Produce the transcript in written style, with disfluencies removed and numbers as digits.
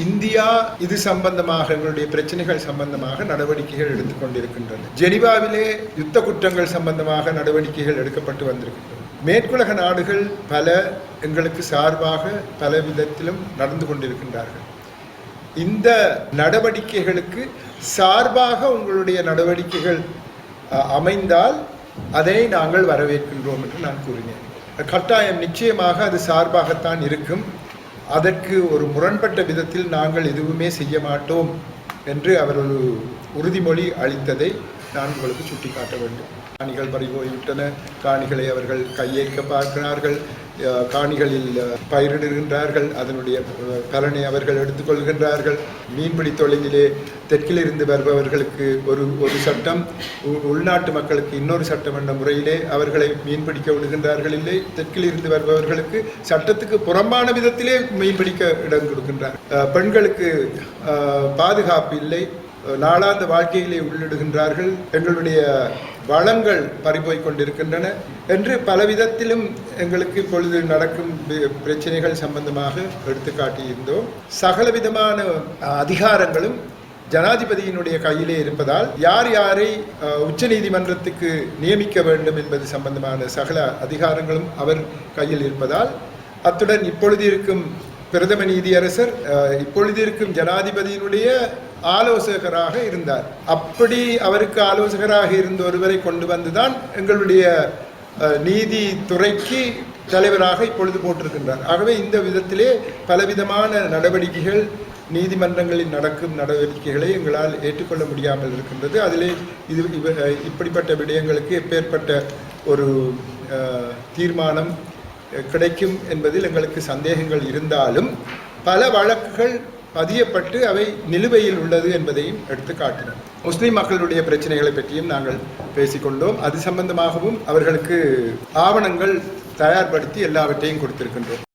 India இது சம்பந்தமாக எங்களுடைய பிரச்சனைகள் சம்பந்தமாக நடவடிக்கைகள் எடுத்துக்கொண்டிருக்கின்றன. ஜெனீவாவிலே யுத்த குற்றங்கள் சம்பந்தமாக நடவடிக்கைகள் எடுக்கப்பட்டு வந்திருக்கின்றன. மேற்குலக நாடுகள் பல எங்களுக்கு சார்பாக பல விதத்திலும் நடந்து கொண்டிருக்கின்றார்கள். இந்த நடவடிக்கைகளுக்கு சார்பாக உங்களுடைய நடவடிக்கைகள் அமைந்தால் அதை நாங்கள் வரவேற்கின்றோம் என்று நான் கூறினேன். கட்டாயம் நிச்சயமாக அது சார்பாகத்தான் இருக்கும். அதற்கு ஒரு முரண்பட்ட விதத்தில் நாங்கள் எதுவுமே செய்ய மாட்டோம் என்று அவர் ஒரு உறுதிமொழி அளித்ததை நான் உங்களுக்கு சுட்டிக்காட்ட வேண்டும். காணிகள் பறிபோய்விட்டன, காணிகளை அவர்கள் கையேற்க பார்க்கிறார்கள், காணிகளில் பயிரிடுகின்றார்கள், அதனுடைய பலனை அவர்கள் எடுத்துக்கொள்கின்றார்கள். மீன்பிடி தொழிலிலே தெற்கிலிருந்து வருபவர்களுக்கு ஒரு சட்டம், உள்நாட்டு மக்களுக்கு இன்னொரு சட்டம் என்ற முறையிலே அவர்களை மீன்பிடிக்க விடுகின்றார்கள். இல்லை, தெற்கிலிருந்து வருபவர்களுக்கு சட்டத்துக்கு புறம்பான விதத்திலே மீன்பிடிக்க இடம் கொடுக்கின்றார். பெண்களுக்கு பாதுகாப்பு இல்லை, நாளாந்த வாழ்க்கையிலே உள்ளிடுகின்றார்கள். எங்களுடைய வளங்கள் பறிபோய் கொண்டிருக்கின்றன என்று பலவிதத்திலும் எங்களுக்கு இப்பொழுது நடக்கும் பிரச்சனைகள் சம்பந்தமாக எடுத்துக்காட்டியிருந்தோம். சகலவிதமான அதிகாரங்களும் ஜனாதிபதியினுடைய கையிலே இருப்பதால் யார் யாரை உச்ச நீதிமன்றத்துக்கு நியமிக்க வேண்டும் என்பது சம்பந்தமான சகல அதிகாரங்களும் அவர் கையில் இருப்பதால், அத்துடன் இப்பொழுது இருக்கும் பிரதம நீதியரசர் இப்பொழுது இருக்கும் ஜனாதிபதியினுடைய ஆலோசகராக இருந்தார். அப்படி அவருக்கு ஆலோசகராக இருந்த ஒருவரை கொண்டு வந்துதான் எங்களுடைய நீதித்துறைக்கு தலைவராக இப்பொழுது போட்டிருக்கின்றார். ஆகவே இந்த விதத்திலே பலவிதமான நடவடிக்கைகள், நீதிமன்றங்களில் நடக்கும் நடவடிக்கைகளை எங்களால் ஏற்றுக்கொள்ள முடியாமல் இருக்கின்றது. அதிலே இப்படிப்பட்ட விடயங்களுக்கு எப்பேற்பட்ட ஒரு தீர்மானம் கிடைக்கும் என்பதில் எங்களுக்கு சந்தேகங்கள் இருந்தாலும் பல வழக்குகள் பதியப்பட்டு அவை நிலுவையில் உள்ளது என்பதையும் எடுத்து காட்டினோம். முஸ்லிம் மக்களுடைய பிரச்சனைகளை பற்றியும் நாங்கள் பேசிக்கொண்டோம். அது சம்பந்தமாகவும் அவர்களுக்கு ஆவணங்கள் தயார்படுத்தி எல்லாவற்றையும் கொடுத்திருக்கின்றோம்.